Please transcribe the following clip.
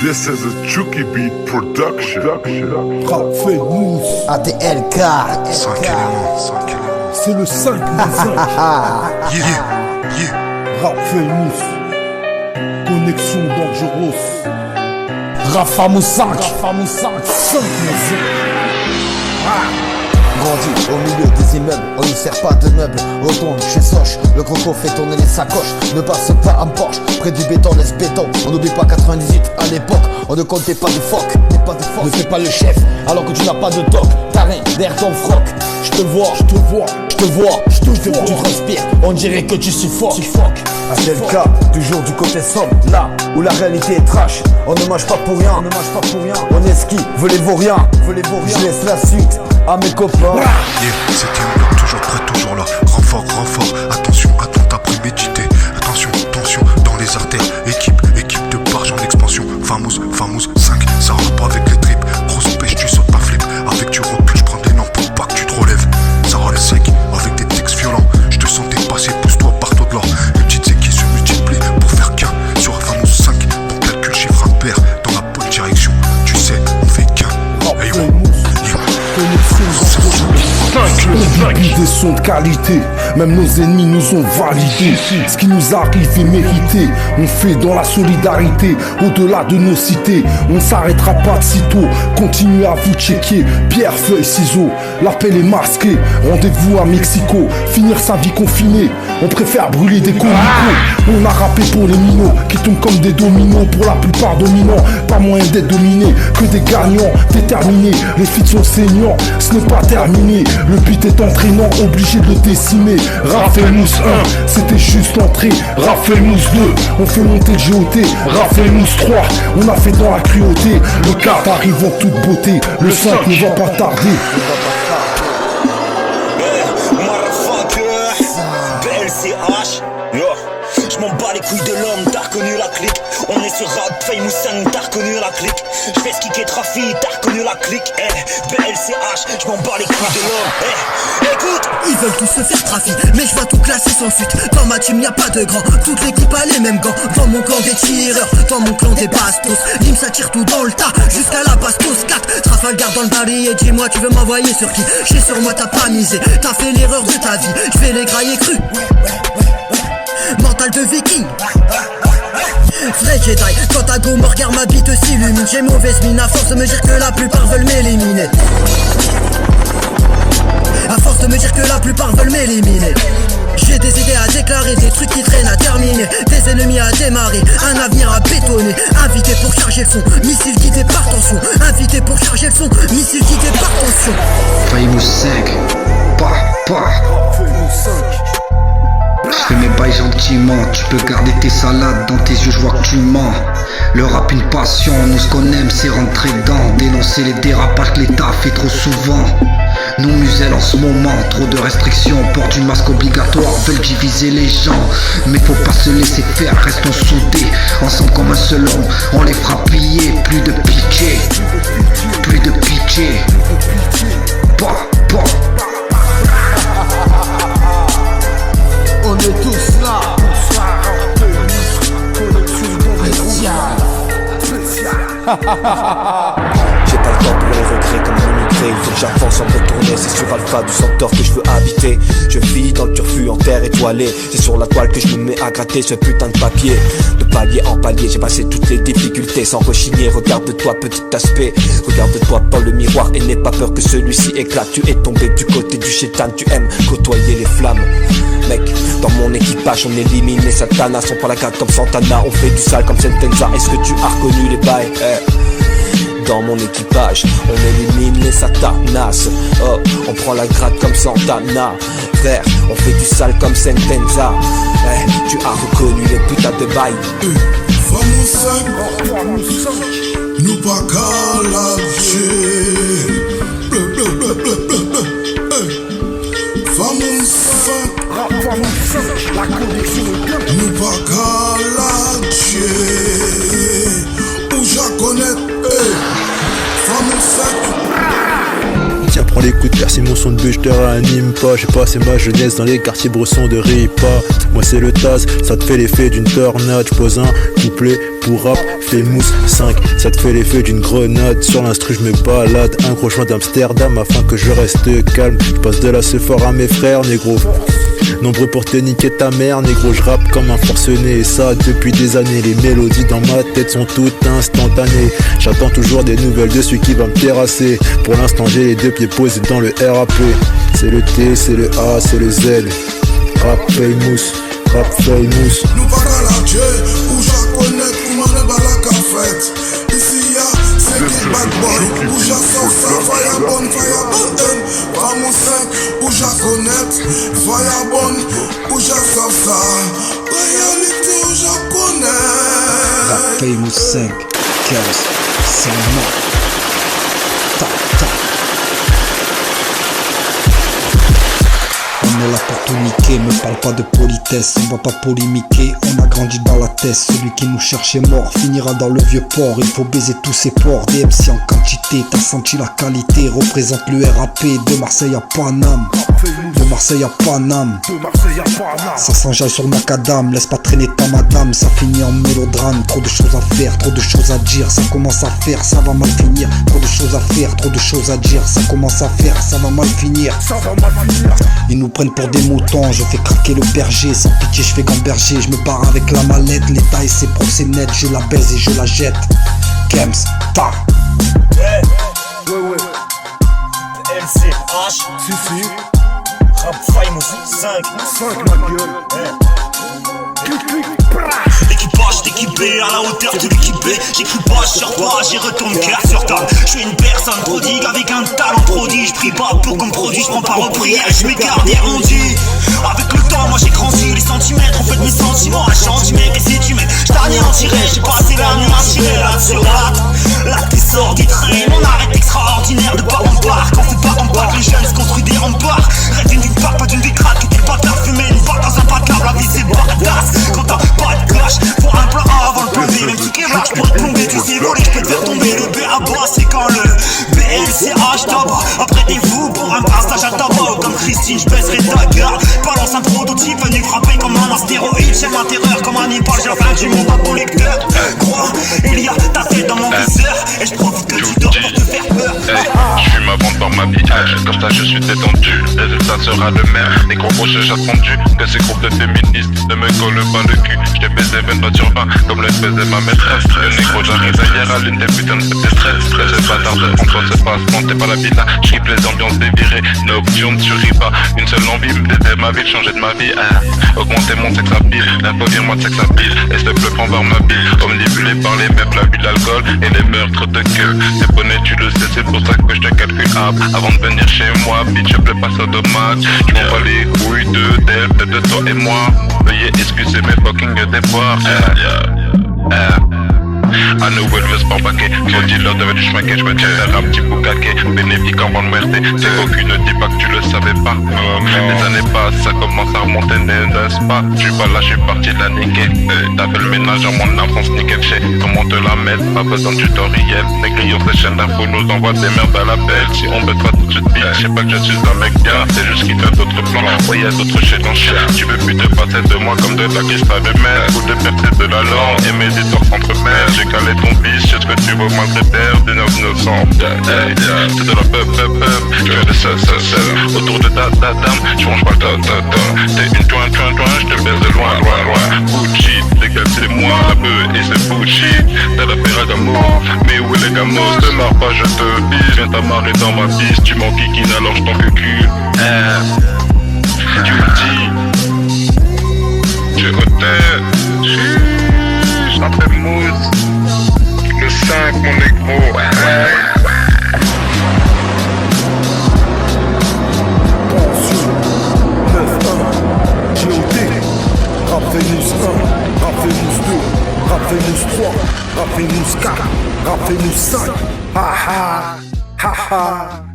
This is a Chucky Beat production. Raphaël Mousse, ADLK, c'est le 5 Raphaël Mousse, connexion dangereuse. Rafa Mousse 5, 5 grandi au milieu des immeubles, on ne sert pas de meubles. Retourne chez Soch, le croco fait tourner les sacoches. Ne passe pas en Porsche, près du béton laisse béton. On n'oublie pas 98, à l'époque, on ne comptait pas de phoque. Ne fais pas le chef, alors que tu n'as pas de toc. T'as rien derrière ton froc. Je te vois, tu transpires, on dirait que tu suffoques. ADLK, toujours du côté sombre, là où la réalité est trash. On ne mange pas pour rien, on esquive, veut les vauriens. Je laisse la suite à mes copains. C'était un bloc toujours prêt, toujours là. Renfort, attention, attentat prémédité. Attention, dans les artères. Équipe de barge en expansion. Famous 5, ça rentre pas avec les tripes. Grosse pêche, tu sautes ta flip. Avec du recul, je prends des lampes pour pas que tu te relèves. Ça râle sec, avec des textes violents. Je te sens dépasser, pousse-toi, partout de là. Les petites équipes se multiplient pour faire qu'un. Sur un Famous 5, ton calcul chiffre impair. Dans la bonne direction, tu sais, on fait qu'un. Hey, on vit des sons de qualité, même nos ennemis nous ont validé. Ce qui nous arrive est mérité, on fait dans la solidarité, au-delà de nos cités. On ne s'arrêtera pas de sitôt, continuez à vous checker. Pierre, feuille, ciseaux, l'appel est masqué. Rendez-vous à Mexico, finir sa vie confinée. On préfère brûler des comicos. On a rappé pour les minots, qui tombent comme des dominos. Pour la plupart dominants, pas moyen d'être dominés, que des gagnants, déterminés. Les feats sont saignants, ce n'est pas terminé. Le beat est entraînant, obligé de le décimer. Raphaël Mousse 1, c'était juste l'entrée. Raphaël Mousse 2, on fait monter le GOT. Raphaël Mousse 3, on a fait dans la cruauté. Le 4 arrive en toute beauté. Le 5 ne va pas tarder. BLCH, je m'en bats les couilles de l'homme, t'as reconnu la clique. On est sur Rap, Famous 5, t'as reconnu la clique. Je fais ce qui est trafic, t'as reconnu la clique. BLCH, je m'en bats les couilles de l'homme. Écoute, ils veulent tous se faire trafic, mais je vais tout classer sans fuite. Dans ma team y'a pas de grand, toute l'équipe a les mêmes gants. Dans mon clan des tireurs, dans mon clan des bastos. Lim ça tire tout dans le tas, jusqu'à la bastos 4. Trafalgar dans le barillet, dis-moi tu veux m'envoyer sur qui? J'ai sur moi t'as pas misé, t'as fait l'erreur de ta vie. Je vais les grailler cru. Mental de viking. Vrai Jedi, quand ta go me regarde ma bite s'illumine. J'ai mauvaise mine à force de me dire que la plupart veulent m'éliminer. À force de me dire que la plupart veulent m'éliminer. J'ai des idées à déclarer, des trucs qui traînent à terminer. Des ennemis à démarrer, un avenir à bétonner. Invité pour charger le son, missile guidé par tension. Invité pour charger le son, missile guidé par tension. Famous 5, je fais mes bails gentiment, tu peux garder tes salades, dans tes yeux je vois que tu mens. Le rap une passion, nous ce qu'on aime c'est rentrer dedans. Dénoncer les dérapages que l'État fait trop souvent. Nous muselle en ce moment, trop de restrictions. Port du masque obligatoire, veulent diviser les gens. Mais faut pas se laisser faire, restons soudés. Ensemble comme un seul homme, on les fera plier. Plus de pitié. on est tous là. J'ai pas le temps pour les regrets comme un immigré. Il faut que j'avance sans me retourner. C'est sur Alpha du Centaure que je veux habiter. Je vis dans le turfu en terre étoilée. C'est sur la toile que je me mets à gratter ce putain de papier. De palier en palier, j'ai passé toutes les difficultés sans rechigner. Regarde-toi petit aspect, regarde-toi dans le miroir et n'aie pas peur que celui-ci éclate. Tu es tombé du côté du chétan, tu aimes côtoyer les flammes. Mec, dans mon équipage on élimine les satanas. On prend la carte comme Santana, on fait du sale comme Sentenza. Est-ce que tu as reconnu les bails? Dans mon équipage, on élimine les satanas. Oh, on prend la gratte comme Santana. Frère, on fait du sale comme Sentenza. Tu as reconnu les putains de bails. Famous 5, nous pas qu'à lâcher. Famous 5, nous pas qu'à lâcher. Où j'en connais, Famous 5. Tiens, On l'écoute percer mon son de bûche, je te réanime pas. J'ai passé ma jeunesse dans les quartiers bressons de Ripa. Moi c'est le Taz, ça te fait l'effet d'une tornade. J'pose un couplet pour rap, Famous 5. Ça te fait l'effet d'une grenade. Sur l'instru je me balade, un gros chemin d'Amsterdam afin que je reste calme. Je passe de la Sephora à mes frères, négro. Nombreux pour te niquer ta mère, négro, je rappe comme un forcené. Et ça depuis des années, les mélodies dans ma tête sont toutes instantanées. J'attends toujours des nouvelles de celui qui va me terrasser. Pour l'instant j'ai les deux pieds posés dans le RAP. C'est le T, c'est le A, c'est le Z. Rap famous, rap famous. Nous para la Dieu, où je connais comment le balak a fait. Ici y'a 5 bad boy, où je sors ça, Firebone, Famous 5, où je connais, Firebone, où je sors ça, réalité où je connais. Rap famous 5, Chaos, c'est mort. Tac, tac. On est là pour tout niquer, me parle pas de politesse, on va pas polémiquer, on a grandi dans la tête, celui qui nous cherche est mort, finira dans le vieux port, il faut baiser tous ces ports, des MC en quantité, t'as senti la qualité, représente le RAP, de Marseille à Paname, de Marseille à Paname, ça s'enjaille sur le macadam, laisse pas traîner ta madame, ça finit en mélodrame, trop de choses à faire, trop de choses à dire, ça commence à faire, ça va mal finir, trop de choses à faire, trop de choses à dire, ça commence à faire, ça va mal finir, ils nous prennent pour des moutons, je fais craquer le berger, sans pitié je fais gamberger, je me barre avec la mallette, l'état et ses procès nets, je la baise et je la jette. Kems, ta. Ouais. LCH. Si. Rap famous 5 ma gueule. L'équipage est équipé à la hauteur de l'équipé. J'écris pas sur toi, j'y retourne cœur sur table. Je suis une personne prodigue avec un talent prodige. J'prie pas pour qu'on me produise, j'prends pas aux prières. J'm'écarte des rendus. Avec le temps, moi j'ai grandi. Les centimètres, en fait mes sentiments à centimètres. Et si tu mets, j't'anéantirai. J'ai passé la nuit à tirer là sur l'acte est sort du train. Mon arrêt extraordinaire de part en part. Quand c'est pas en part, les jeunes se construisent des remparts. Rêve d'une part, pas d'une décrate. Qui t'es pas tard fumé, une part dans un bac la vie c'est badass. Quand t'as pas de clash, faut un plan A avant le plan B. Même si qui lâche pour te plomber, tu sais voler, j'peux te faire tomber. Le B à bas, c'est quand le BLCH tabac. Apprêtez-vous pour un passage à tabac. Comme Christine, j'baisserai ta garde. Balance un prototype venu frapper comme un astéroïde. J'aime la terreur comme un Nipal, j'ai la fin du monde à ton lecteur. Gros, il y a ta tête dans mon viseur. Et j'profite que tu dors pour te faire peur. Je fume avant de boire ma vie, comme ça je suis détendu. Le résultat sera le même. Les gros proches j'ai attendu que ces groupes de féministes ne me collent pas le cul. J't'ai baisé 20 sur 20 comme le baisait ma maîtresse. Le négro j'arrive hier à l'une des putains de cette stress. J'ai pas tardé pour toi c'est pas ce t'es pas la villa. J'ripe les ambiances dévirées, nocturnes tu ris pas. Une seule envie, me d'aider ma vie, changer de ma vie. Augmenter mon sexe à pile, l'info-dire-moi de sexe à pile. Et s'il te plaît prends voir ma bille. Omnibulé par les meufs, la vie, l'alcool et les meurtres de queue. T'es bonnet tu le sais, c'est pour ça que je te calcule avant de venir chez moi, bitch, je plais pas ça de match. Je m'en bats les couilles d'elle, peut-être de toi et moi. Veuillez excuser mes fucking déboires. À nouveau le sport paquet, mon dealer devait du schmaquet, je me tiens un petit boucaquet, bénéfique en bande merde, c'est qu'aucune ne dit pas que tu le savais pas. Les années passent, ça commence à remonter, n'est-ce pas? Je suis pas là, je suis parti de la niquer. T'as fait le ménage en mon enfance, nickel chez. Comment te la mettre? Pas besoin de tutoriel. Les grillons, ces chaînes d'infos nous envoient des merdes à la belle. Si on baisse pas tout de suite, je sais pas que je suis un mec bien, c'est juste qu'il fait d'autres plans. Ouais, y'a d'autres chez ton chien. Tu veux plus te passer de moi comme de la cristal de mer, ou de percer de la langue, et mes histoires s'entremêlent. J'ai calé ton fils, je sais ce que tu veux malgré terre, des 900. C'est de la peuple, je fais de ça. Autour de ta dame, je mange pas ta. T'es une toin, je te baisse de loin. Gucci, les gars, c'est moi, la beuh et c'est bullshit. T'as la Ferragamo, mais où est les gamos? Te marre pas, je te bise, viens t'amarrer dans ma piste. Tu m'en kikines alors je t'en cucule. Tu me dis, je hôtel, j'en fais mousse. Le 5, mon négro, Pension 9-1 GOT Rap Famous 1, Rap Famous 2, Rap Famous 3, Rap Famous 4, Rap Famous 5. Ha ha, ha ha.